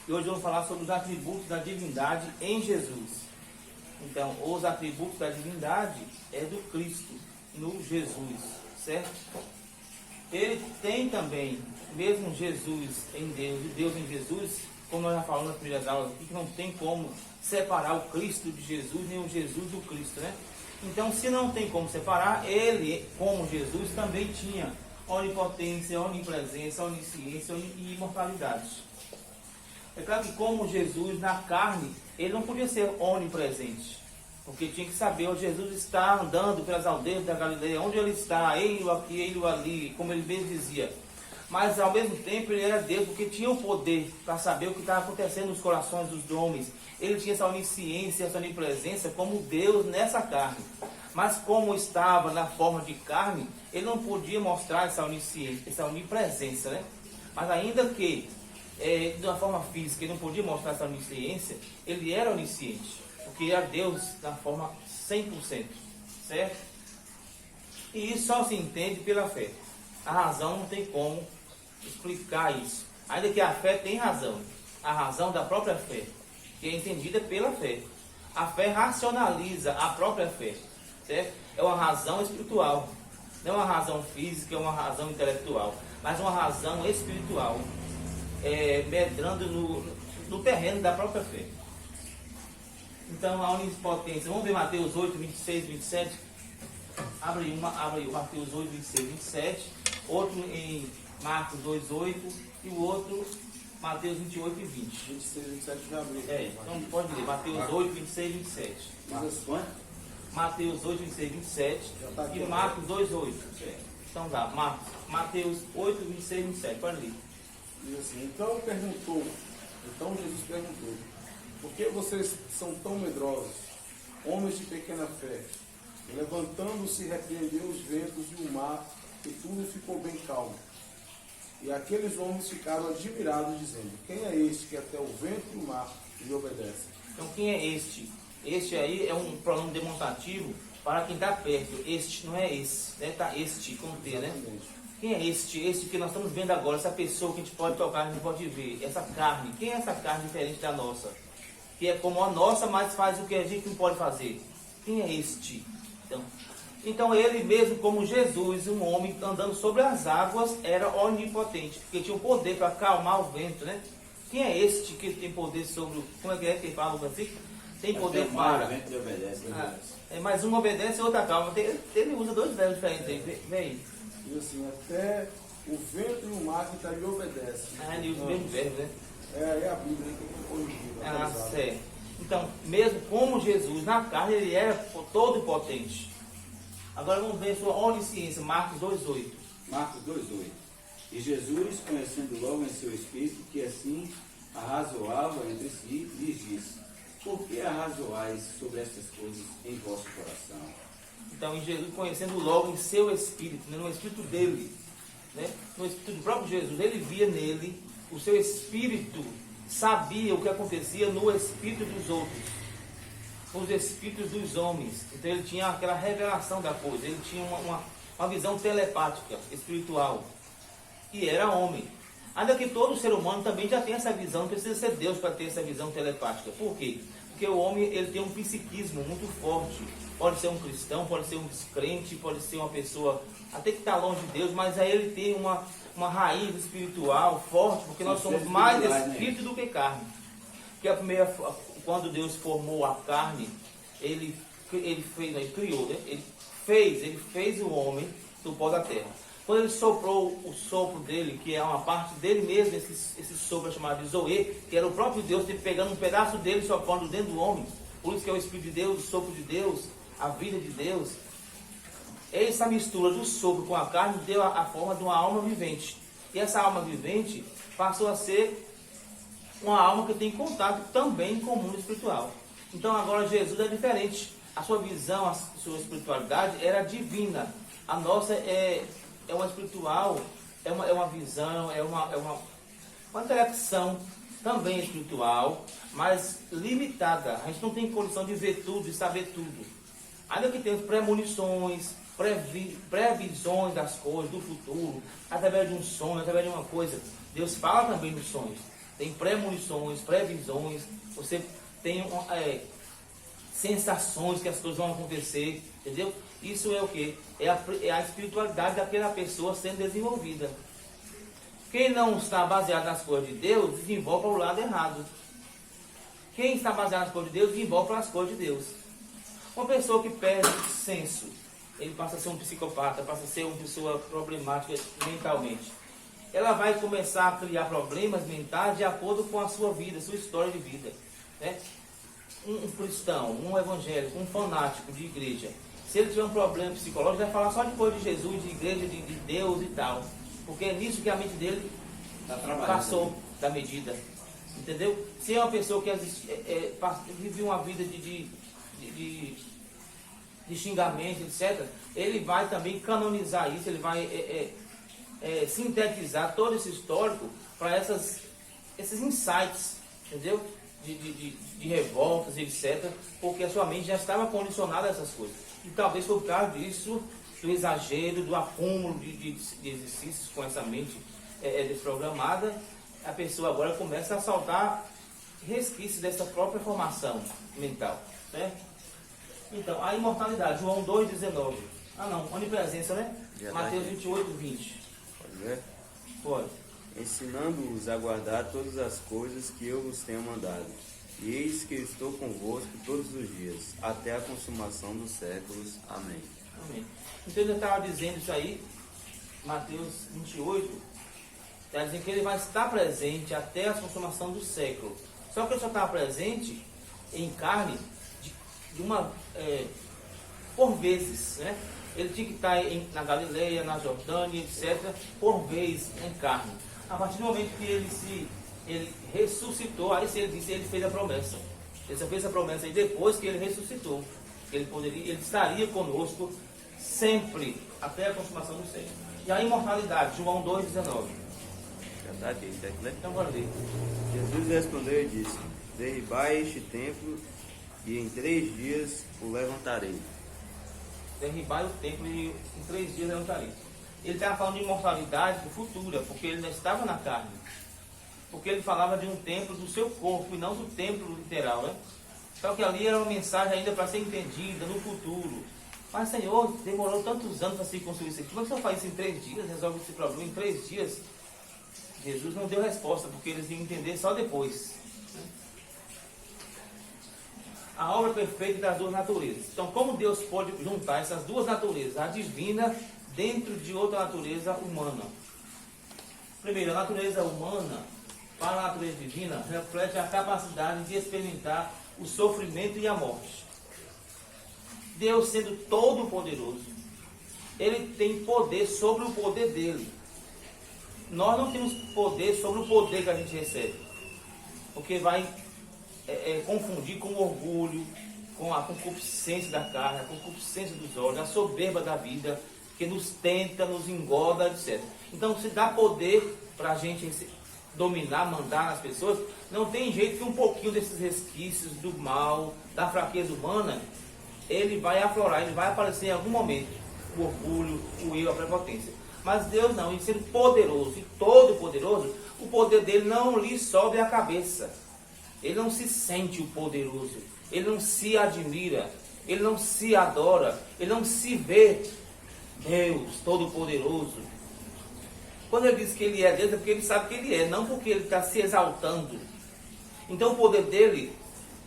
E hoje vamos falar sobre os atributos da divindade em Jesus. Então, os atributos da divindade é do Cristo, no Jesus, certo? Ele tem também, mesmo Jesus em Deus e Deus em Jesus, como nós já falamos nas primeiras aulas aqui, que não tem como separar o Cristo de Jesus, nem o Jesus do Cristo, né? Então, se não tem como separar, ele, como Jesus, também tinha onipotência, onipresença, onisciência e imortalidade. É claro que como Jesus na carne, ele não podia ser onipresente, porque tinha que saber onde Jesus está andando pelas aldeias da Galileia, onde ele está, ele aqui, ele ali, como ele mesmo dizia. Mas ao mesmo tempo ele era Deus, porque tinha o poder para saber o que estava acontecendo nos corações dos homens. Ele tinha essa onisciência, essa onipresença como Deus nessa carne. Mas como estava na forma de carne, ele não podia mostrar essa onisciência, essa onipresença, né? Mas ainda que de uma forma física ele não podia mostrar essa onisciência, ele era onisciente, porque era Deus na forma 100%, certo? E isso só se entende pela fé. A razão não tem como explicar isso. Ainda que a fé tem razão. A razão da própria fé, que é entendida pela fé. A fé racionaliza a própria fé, certo? É uma razão espiritual. Não é uma razão física, é uma razão intelectual, mas uma razão espiritual, medrando no terreno da própria fé. Então, a onipotência. Vamos ver Mateus 8, 26, 27. Abre o Mateus 8, 26, 27. Outro em Marcos 2, 8. E o outro, Mateus 28 e 20. 26, 27 já abriu. Então pode ler. Mateus 8, 26 e 27. Mateus 8, 26 e 27. E Marcos 2, 8. Então dá. Mateus 8, 26 e 27. Pode ler. Diz assim, então Jesus perguntou, por que vocês são tão medrosos, homens de pequena fé? Levantando-se, repreendeu os ventos e o mar, e tudo ficou bem calmo. E aqueles homens ficaram admirados, dizendo, quem é este que até o vento e o mar lhe obedecem? Então quem é este? Este aí é um pronome demonstrativo para quem está perto. Este não é esse, né? Está este com T, né? Quem é este? Este que nós estamos vendo agora, essa pessoa que a gente pode tocar, a gente pode ver, essa carne. Quem é essa carne diferente da nossa? Que é como a nossa, mas faz o que a gente não pode fazer. Quem é este? Então ele mesmo, como Jesus, um homem andando sobre as águas, era onipotente, porque tinha o poder para acalmar o vento, né? Quem é este que tem poder sobre como é que fala o versículo? Tem poder para. O vento lhe obedece. Mas um obedece e outro acalma. Ele usa dois verbos diferentes aí. Vem aí. Diz assim, até o vento e o mar que lhe obedecem. Ele usa o mesmo verbo, né? É a Bíblia que tem corrigido. Certo. Então, mesmo como Jesus na carne, ele era todo potente. Agora vamos ver sua onisciência, Marcos 2,8. Marcos 2,8. E Jesus, conhecendo logo em seu espírito que assim arrazoava entre si, lhes disse, por que arrazoais sobre estas coisas em vosso coração? Então, em Jesus, conhecendo logo em seu espírito, né, no espírito dele, né, no espírito do próprio Jesus, ele via nele, o seu espírito sabia o que acontecia no espírito dos outros, nos espíritos dos homens. Então ele tinha aquela revelação da coisa, ele tinha uma visão telepática, espiritual, e era homem. Ainda que todo ser humano também já tem essa visão, não precisa ser Deus para ter essa visão telepática. Por quê? Porque o homem ele tem um psiquismo muito forte. Pode ser um cristão, pode ser um descrente, pode ser uma pessoa até que está longe de Deus, mas aí ele tem uma raiz espiritual forte, porque nós somos mais espírito do que carne. Porque quando Deus formou a carne, ele criou, né? Ele fez o homem do pó da terra. Quando ele soprou o sopro dele, que é uma parte dele mesmo, esse sopro é chamado de Zoe, que era o próprio Deus pegando um pedaço dele e soprando dentro do homem. Por isso que é o Espírito de Deus, o sopro de Deus, a vida de Deus. Essa mistura do sopro com a carne deu a forma de uma alma vivente. E essa alma vivente passou a ser uma alma que tem contato também com o mundo espiritual. Então agora Jesus é diferente. A sua visão, a sua espiritualidade era divina. A nossa é uma espiritual, é uma visão, é uma intelecção também espiritual, mas limitada. A gente não tem condição de ver tudo, de saber tudo. Ainda que temos premonições, previsões das coisas, do futuro, através de um sonho, através de uma coisa. Deus fala também nos sonhos. tem premonições, previsões, você tem sensações que as coisas vão acontecer, entendeu? Isso é o que? É a espiritualidade daquela pessoa sendo desenvolvida. Quem não está baseado nas coisas de Deus, desenvolve para o lado errado. Quem está baseado nas coisas de Deus, desenvolve para as coisas de Deus. Uma pessoa que perde o senso, ele passa a ser um psicopata, passa a ser uma pessoa problemática mentalmente. Ela vai começar a criar problemas mentais de acordo com a sua vida, sua história de vida, né? Um cristão, um evangélico, um fanático de igreja, se ele tiver um problema psicológico, vai falar só de coisa de Jesus, de igreja, de Deus e tal. Porque é nisso que a mente dele passou da medida. Entendeu? Se é uma pessoa que vive uma vida de xingamento, etc., ele vai também canonizar isso, ele vai sintetizar todo esse histórico para esses insights, entendeu? De revoltas, etc., porque a sua mente já estava condicionada a essas coisas. E talvez por causa disso, do exagero, do acúmulo de exercícios com essa mente desprogramada, a pessoa agora começa a saltar resquícios dessa própria formação mental, certo? Então, a imortalidade, João 2,19. Ah não, onipresença, né? Mateus 28,20. Pode ver? Pode. Ensinando-os a guardar todas as coisas que eu vos tenho mandado. E eis que estou convosco todos os dias, até a consumação dos séculos. Amém. Amém. Então ele estava dizendo isso aí, Mateus 28, está dizendo que ele vai estar presente até a consumação do século. Só que ele só estava presente em carne por vezes, né? Ele tinha que estar na Galileia, na Jordânia, etc., por vez em carne. A partir do momento que ele ressuscitou, aí ele fez a promessa. Ele só fez a promessa aí depois que ele ressuscitou. Ele estaria conosco sempre, até a consumação do século. E a imortalidade, João 2,19. Já está aqui, tem que ler? Então agora lê. Jesus respondeu e disse: derribai este templo, e em 3 dias o levantarei. Derribai o templo e em 3 dias levantarei. Ele estava falando de imortalidade futura, porque ele não estava na carne. Porque ele falava de um templo do seu corpo e não do templo literal, né? Só que ali era uma mensagem ainda para ser entendida no futuro. Mas, Senhor, demorou tantos anos para se construir isso aqui. Como é que o Senhor faz isso em 3 dias? Resolve esse problema em 3 dias? Jesus não deu resposta, porque eles iam entender só depois. A obra perfeita das duas naturezas. Então, como Deus pode juntar essas duas naturezas, a divina dentro de outra natureza humana? Primeiro, a natureza humana, para a natureza divina, reflete a capacidade de experimentar o sofrimento e a morte. Deus, sendo todo poderoso, ele tem poder sobre o poder dele. Nós não temos poder sobre o poder que a gente recebe, porque vai confundir com o orgulho, com a concupiscência da carne, a concupiscência dos olhos, a soberba da vida, que nos tenta, nos engorda, etc. Então, se dá poder para a gente dominar, mandar nas pessoas, não tem jeito que um pouquinho desses resquícios do mal, da fraqueza humana, ele vai aflorar, ele vai aparecer em algum momento, o orgulho, o eu, a prepotência. Mas Deus não, ele sendo poderoso e todo poderoso, o poder dele não lhe sobe a cabeça. Ele não se sente o poderoso, ele não se admira, ele não se adora, ele não se vê Deus todo poderoso. Quando ele diz que ele é Deus, é porque ele sabe que ele é, não porque ele está se exaltando. Então o poder dele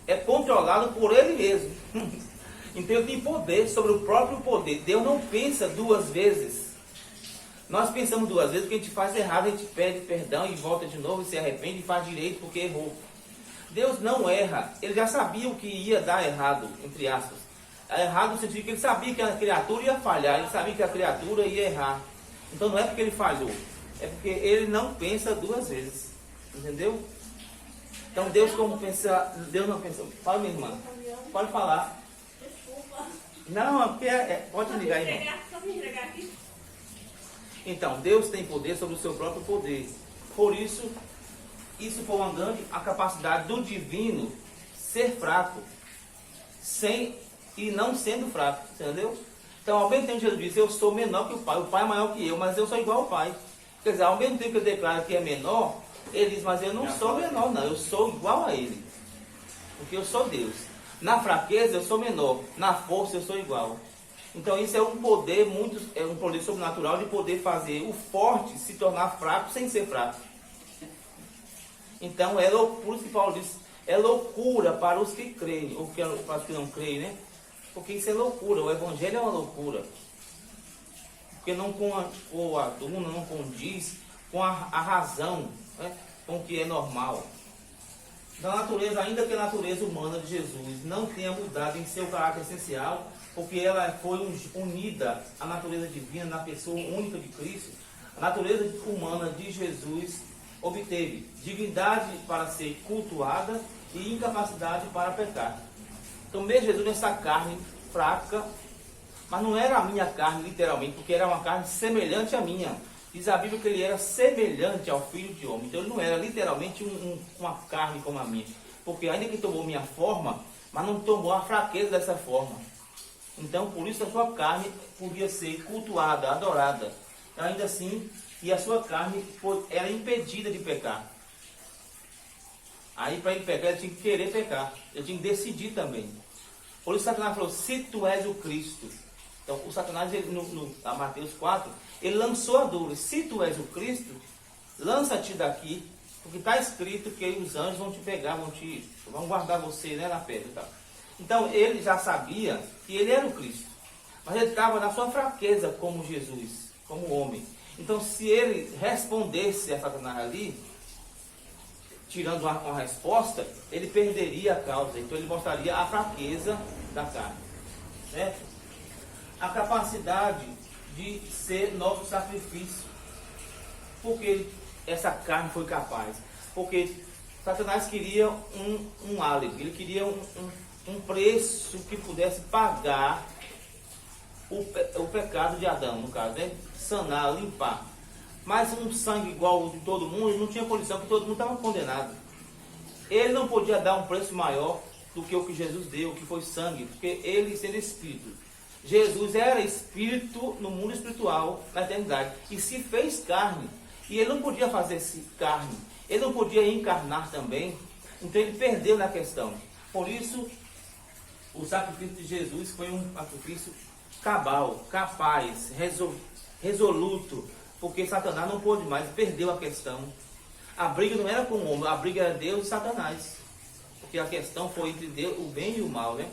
é controlado por ele mesmo. Então ele tem poder sobre o próprio poder. Deus não pensa 2 vezes. Nós pensamos 2 vezes, porque a gente faz errado, a gente pede perdão e volta de novo e se arrepende e faz direito porque errou. Deus não erra, ele já sabia o que ia dar errado, entre aspas. Errado no sentido que ele sabia que a criatura ia falhar, ele sabia que a criatura ia errar. Então não é porque ele falhou, é porque ele não pensa 2 vezes. Entendeu? Então Deus como pensa, Deus não pensa. Fala, minha irmã. Pode falar. Desculpa. Não, é porque pode ligar aí. Só me entregar aqui. Então, Deus tem poder sobre o seu próprio poder. Por isso, isso prolongando a capacidade do divino ser fraco, e não sendo fraco, entendeu? Então, ao mesmo tempo que Jesus diz, eu sou menor que o Pai é maior que eu, mas eu sou igual ao Pai. Quer dizer, ao mesmo tempo que ele declara que é menor, Ele diz, mas eu não sou menor, não, eu sou igual a ele, porque eu sou Deus. Na fraqueza eu sou menor, na força eu sou igual. Então isso é um poder é um poder sobrenatural de poder fazer o forte se tornar fraco sem ser fraco. Então é loucura, que Paulo diz, é loucura para os que creem, ou para os que não creem, né? Porque isso é loucura, o evangelho é uma loucura. Porque não coaduna, não condiz com a razão, né? Com o que é normal. Da natureza, ainda que a natureza humana de Jesus não tenha mudado em seu caráter essencial, porque ela foi unida à natureza divina na pessoa única de Cristo, a natureza humana de Jesus obteve divindade para ser cultuada e incapacidade para pecar. Então, mesmo Jesus nessa carne fraca, mas não era a minha carne literalmente, porque era uma carne semelhante à minha. Diz a Bíblia que ele era semelhante ao Filho de Homem. Então ele não era literalmente uma carne como a minha. Porque ainda que tomou minha forma, mas não tomou a fraqueza dessa forma. Então por isso a sua carne podia ser cultuada, adorada. Ainda assim, e a sua carne era impedida de pecar. Aí para ele pecar, ele tinha que querer pecar. Ele tinha que decidir também. Por isso Satanás falou, se tu és o Cristo. Então o Satanás, ele, a Mateus 4, ele lançou a dúvida, se tu és o Cristo, lança-te daqui, porque está escrito que os anjos vão te pegar, vão guardar você, né, na pedra e tal. Então ele já sabia que ele era o Cristo, mas ele estava na sua fraqueza como Jesus, como homem. Então se ele respondesse a Satanás ali, tirando uma resposta, ele perderia a causa. Então ele mostraria a fraqueza da carne, certo? A capacidade de ser nosso sacrifício. Porque essa carne foi capaz? Porque Satanás queria um álibi, ele queria um preço que pudesse pagar o pecado de Adão, no caso, né? Sanar, limpar. Mas um sangue igual ao de todo mundo não tinha condição, porque todo mundo estava condenado. Ele não podia dar um preço maior do que o que Jesus deu, que foi sangue, porque ele sendo espírito. Jesus era espírito no mundo espiritual, na eternidade, e se fez carne. E ele não podia fazer-se carne, ele não podia encarnar também, então ele perdeu na questão. Por isso, o sacrifício de Jesus foi um sacrifício cabal, capaz, resoluto, porque Satanás não pôde mais, perdeu a questão. A briga não era com o homem, a briga era Deus e Satanás, porque a questão foi entre Deus, o bem e o mal, né?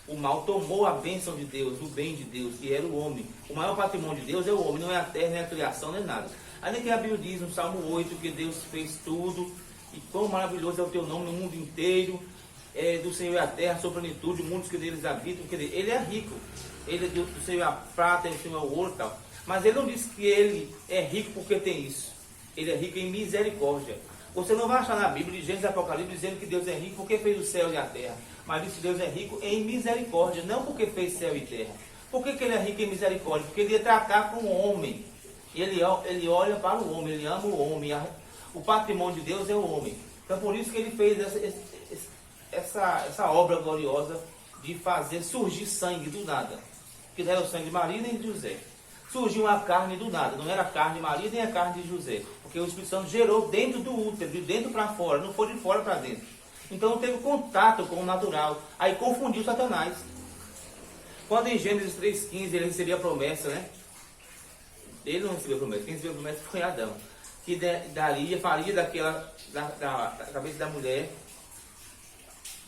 O mal tomou a bênção de Deus, o bem de Deus, que era o homem. O maior patrimônio de Deus é o homem, não é a terra, nem a criação, nem nada. Ainda que a Bíblia diz no Salmo 8 que Deus fez tudo, e quão maravilhoso é o teu nome no mundo inteiro, do Senhor é a terra, a sua plenitude, o mundo que neles habitam. Quer dizer, ele é rico, ele é do Senhor é a prata, do Senhor é o ouro e tal. Mas ele não diz que ele é rico porque tem isso. Ele é rico em misericórdia. Você não vai achar na Bíblia, de Gênesis e Apocalipse, dizendo que Deus é rico porque fez o céu e a terra. Mas diz que Deus é rico em misericórdia, não porque fez céu e terra. Por que ele é rico em misericórdia? Porque ele ia tratar com o homem. Ele olha para o homem, ele ama o homem. O patrimônio de Deus é o homem. Então por isso que ele fez essa obra gloriosa de fazer surgir sangue do nada. Que não era o sangue de Maria nem de José. Surgiu a carne do nada, não era a carne de Maria nem a carne de José. Porque o Espírito Santo gerou dentro do útero, de dentro para fora, não foi de fora para dentro. Então não teve contato com o natural. Aí confundiu Satanás. Quando em Gênesis 3,15 ele recebia a promessa, né? Ele não recebeu a promessa, quem recebeu a promessa foi Adão. Que faria da cabeça da mulher,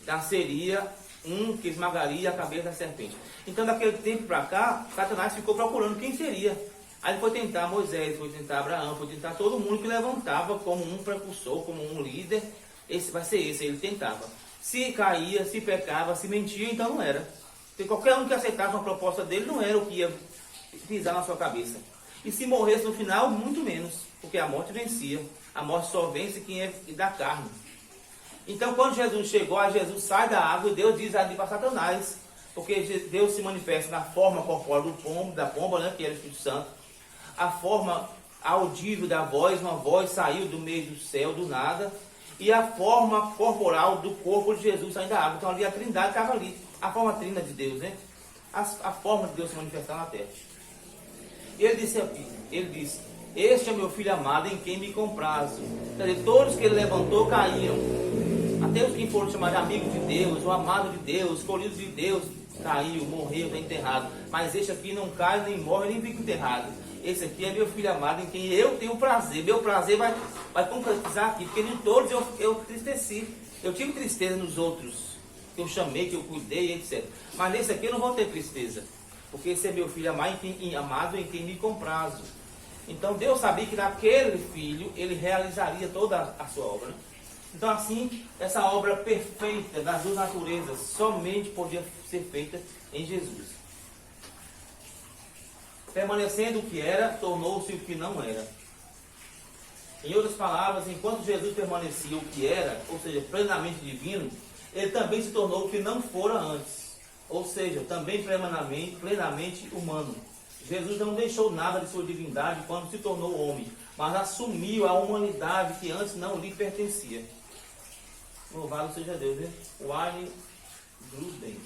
nasceria um que esmagaria a cabeça da serpente. Então daquele tempo para cá, Satanás ficou procurando quem seria. Aí ele foi tentar Moisés, foi tentar Abraão, foi tentar todo mundo que levantava como um precursor, como um líder. Esse vai ser esse, ele tentava. Se caía, se pecava, se mentia, então não era. Porque qualquer um que aceitasse uma proposta dele não era o que ia pisar na sua cabeça. E se morresse no final, muito menos, porque a morte vencia. A morte só vence quem é da carne. Então quando Jesus chegou, Jesus sai da água e Deus diz ali para Satanás, porque Deus se manifesta na forma corpórea da pomba, né, que era o Espírito Santo. A forma audível da voz, uma voz saiu do meio do céu, do nada, e a forma corporal do corpo de Jesus saindo da água. Então ali a trindade estava ali, a forma trina de Deus, né? A forma de Deus se manifestar na terra. E ele disse, este é meu filho amado em quem me comprazo. Quer dizer, todos que ele levantou caíram. Até os que foram chamados de amigos de Deus, o amado de Deus, escolhido de Deus, caiu, morreu, está enterrado. Mas este aqui não cai, nem morre, nem fica enterrado. Esse aqui é meu filho amado em quem eu tenho prazer. Meu prazer vai concretizar aqui, porque nem todos eu tristeci. Eu tive tristeza nos outros, que eu chamei, que eu cuidei, etc. Mas nesse aqui eu não vou ter tristeza, porque esse é meu filho amado em quem me comprazo. Então Deus sabia que naquele filho ele realizaria toda a sua obra. Então assim, essa obra perfeita das duas naturezas somente podia ser feita em Jesus. Permanecendo o que era, tornou-se o que não era. Em outras palavras, enquanto Jesus permanecia o que era, ou seja, plenamente divino, ele também se tornou o que não fora antes, ou seja, também plenamente humano. Jesus não deixou nada de sua divindade quando se tornou homem, mas assumiu a humanidade que antes não lhe pertencia. Louvado seja Deus, né? Wayne Grudem.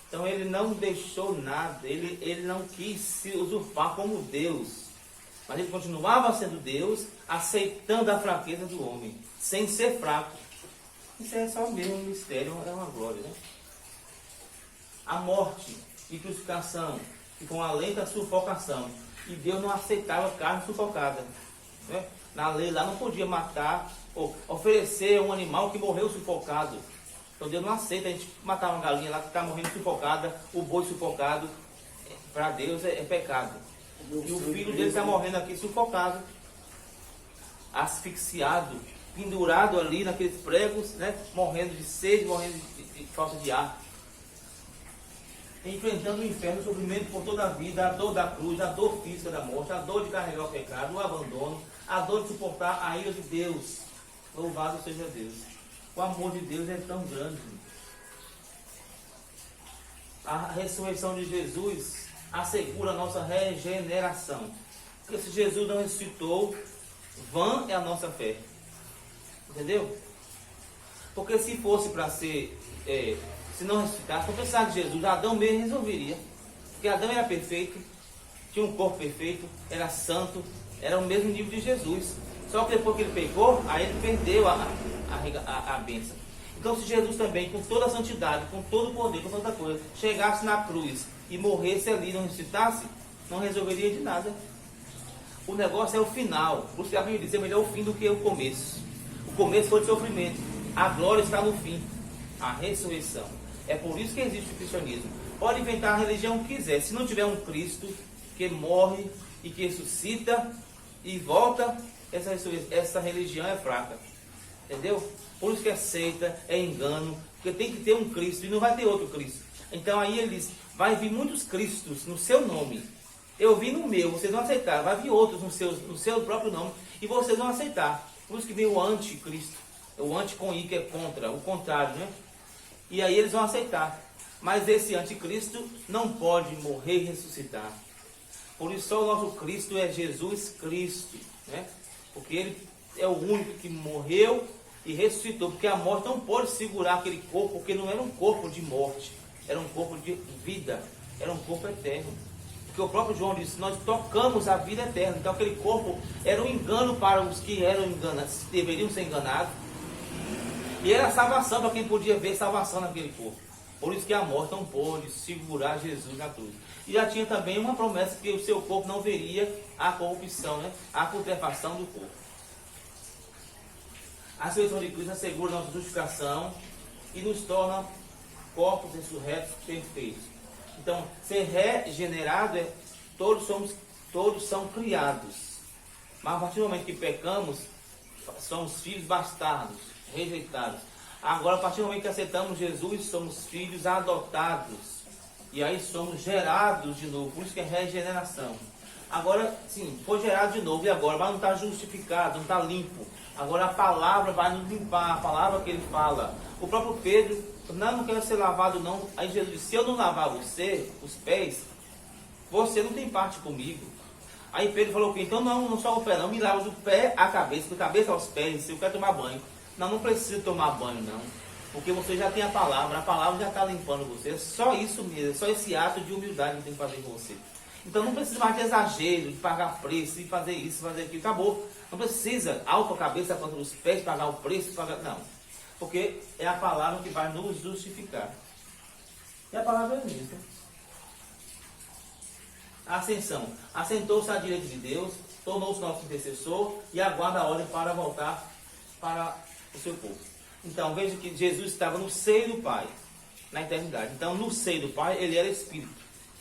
Então ele não deixou nada, ele não quis se usurpar como Deus, mas ele continuava sendo Deus, aceitando a fraqueza do homem, sem ser fraco. Isso é só mesmo um mistério, é uma glória, né? A morte e crucificação ficam além da sufocação. E Deus não aceitava carne sufocada, né? Na lei lá não podia matar ou oferecer um animal que morreu sufocado. Então Deus não aceita a gente matar uma galinha lá que está morrendo sufocada, o boi sufocado. Para Deus é pecado. E o filho dele está morrendo aqui sufocado, asfixiado, pendurado ali naqueles pregos, né? Morrendo de sede, morrendo de falta de ar. Enfrentando o inferno, o sofrimento por toda a vida, a dor da cruz, a dor física da morte, a dor de carregar o pecado, o abandono, a dor de suportar a ira de Deus. Louvado seja Deus. O amor de Deus é tão grande. A ressurreição de Jesus assegura a nossa regeneração. Porque se Jesus não ressuscitou, vã é a nossa fé. Entendeu? Porque se fosse para ser... se não ressuscitasse, não precisasse de Jesus, Adão mesmo resolveria. Porque Adão era perfeito, tinha um corpo perfeito, era santo, era o mesmo nível de Jesus. Só que depois que ele pecou, aí ele perdeu a bênção. Então se Jesus também, com toda a santidade, com todo o poder, com toda coisa, chegasse na cruz e morresse ali, não ressuscitasse, não resolveria de nada. O negócio é o final. Por isso que a Bíblia diz, é melhor o fim do que o começo. O começo foi de sofrimento. A glória está no fim. A ressurreição. É por isso que existe o cristianismo. Pode inventar a religião que quiser. Se não tiver um Cristo que morre e que ressuscita e volta, essa religião é fraca. Entendeu? Por isso que é seita, é engano. Porque tem que ter um Cristo e não vai ter outro Cristo. Então aí ele diz, vai vir muitos Cristos no seu nome. Eu vi no meu, vocês não aceitaram. Vai vir outros no seu próprio nome e vocês vão aceitar. Por isso que vem o anticristo. O anti com I, que é contra, o contrário, né? E aí eles vão aceitar. Mas esse anticristo não pode morrer e ressuscitar. Por isso só o nosso Cristo é Jesus Cristo, né? Porque ele é o único que morreu e ressuscitou. Porque a morte não pode segurar aquele corpo, porque não era um corpo de morte. Era um corpo de vida. Era um corpo eterno. Porque o próprio João disse, nós tocamos a vida eterna. Então aquele corpo era um engano para os que eram enganados, deveriam ser enganados. E era salvação para quem podia ver salvação naquele corpo. Por isso que a morte não pôde segurar Jesus na cruz. E já tinha também uma promessa que o seu corpo não veria a corrupção, né? A putrefação do corpo. A ressurreição de Cristo assegura nossa justificação e nos torna corpos ressurretos perfeitos. Então, ser regenerado todos são criados. Mas a partir do momento que pecamos, somos filhos bastardos, rejeitados. Agora, a partir do momento que aceitamos Jesus, somos filhos adotados. E aí somos gerados de novo. Por isso que é regeneração. Agora, sim, foi gerado de novo. E agora? Mas não está justificado, não está limpo. Agora a palavra vai nos limpar. A palavra que ele fala. O próprio Pedro, não quero ser lavado não. Aí Jesus disse, se eu não lavar você, os pés, você não tem parte comigo. Aí Pedro falou que então não só o pé não, me lava do pé à cabeça, do cabeça aos pés, se eu quero tomar banho. Não precisa tomar banho não, porque você já tem a palavra já está limpando você. É só isso mesmo, é só esse ato de humildade que tem que fazer com você. Então não precisa mais de exagero, de pagar preço, de fazer isso, fazer aquilo. Acabou. Não precisa alto a cabeça contra os pés, pagar o preço, pagar. Não. Porque é a palavra que vai nos justificar. E a palavra é isso. Ascensão. Assentou-se à direita de Deus, tornou-se nosso intercessor e aguarda a ordem para voltar para o seu povo. Então veja que Jesus estava no seio do Pai, na eternidade. Então no seio do Pai ele era Espírito,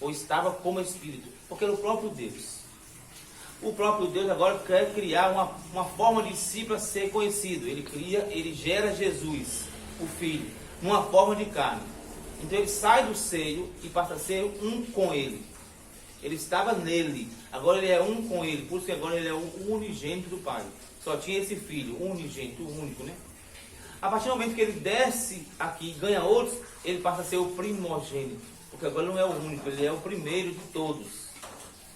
ou estava como Espírito, porque era o próprio Deus. O próprio Deus agora quer criar uma forma de si para ser conhecido. Ele gera Jesus, o Filho, numa forma de carne. Então ele sai do seio e passa a ser um com ele. Ele estava nele, agora ele é um com ele, por isso que agora ele é o unigênito do Pai. Só tinha esse filho, o unigênito, o único, né? A partir do momento que ele desce aqui e ganha outros, ele passa a ser o primogênito. Porque agora ele não é o único, ele é o primeiro de todos.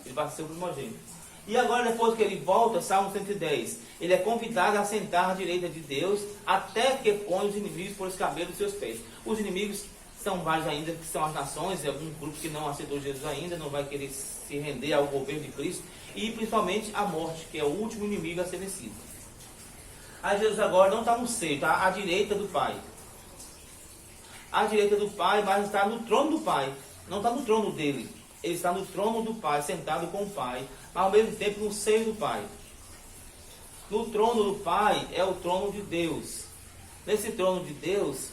Ele passa a ser o primogênito. E agora, depois que ele volta, Salmo 110, ele é convidado a sentar à direita de Deus, até que põe os inimigos por escabelo dos seus pés. Os inimigos são vários ainda, que são as nações, algum grupo que não aceitou Jesus ainda, não vai querer se render ao governo de Cristo, e principalmente a morte, que é o último inimigo a ser vencido. Aí Jesus agora não está no seio, está à direita do Pai. À direita do Pai, mas está no trono do Pai, não está no trono dele. Ele está no trono do Pai, sentado com o Pai, mas ao mesmo tempo no seio do Pai. No trono do Pai é o trono de Deus. Nesse trono de Deus,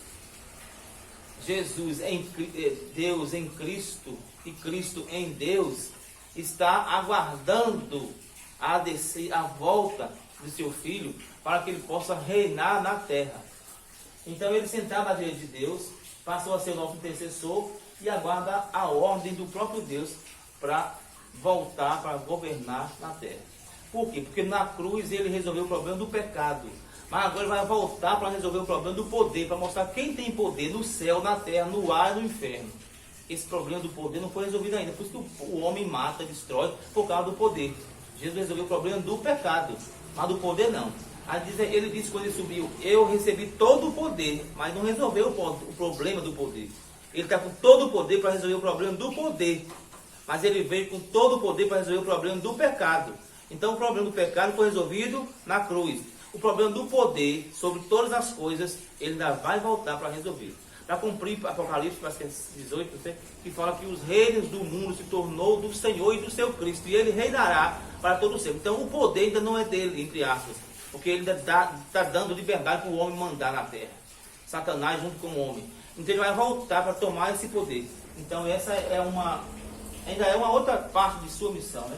Deus em Cristo e Cristo em Deus está aguardando a volta de seu Filho para que ele possa reinar na terra. Então ele sentado à direita de Deus passou a ser o nosso intercessor e aguarda a ordem do próprio Deus para voltar, para governar na terra. Por quê? Porque na cruz ele resolveu o problema do pecado. Mas agora ele vai voltar para resolver o problema do poder, para mostrar quem tem poder no céu, na terra, no ar e no inferno. Esse problema do poder não foi resolvido ainda. Por isso que o homem mata, destrói, por causa do poder. Jesus resolveu o problema do pecado, mas do poder não. Aí ele disse quando ele subiu, eu recebi todo o poder, mas não resolveu o problema do poder. Ele está com todo o poder para resolver o problema do poder. Mas ele veio com todo o poder para resolver o problema do pecado. Então o problema do pecado foi resolvido na cruz. O problema do poder sobre todas as coisas, ele ainda vai voltar para resolver. Para cumprir Apocalipse, parece que é 18, que fala que os reinos do mundo se tornou do Senhor e do seu Cristo. E ele reinará para todo sempre. Então o poder ainda não é dele, entre aspas. Porque ele ainda está dando liberdade para o homem mandar na terra. Satanás junto com o homem. Então ele vai voltar para tomar esse poder. Então essa ainda é uma outra parte de sua missão, né?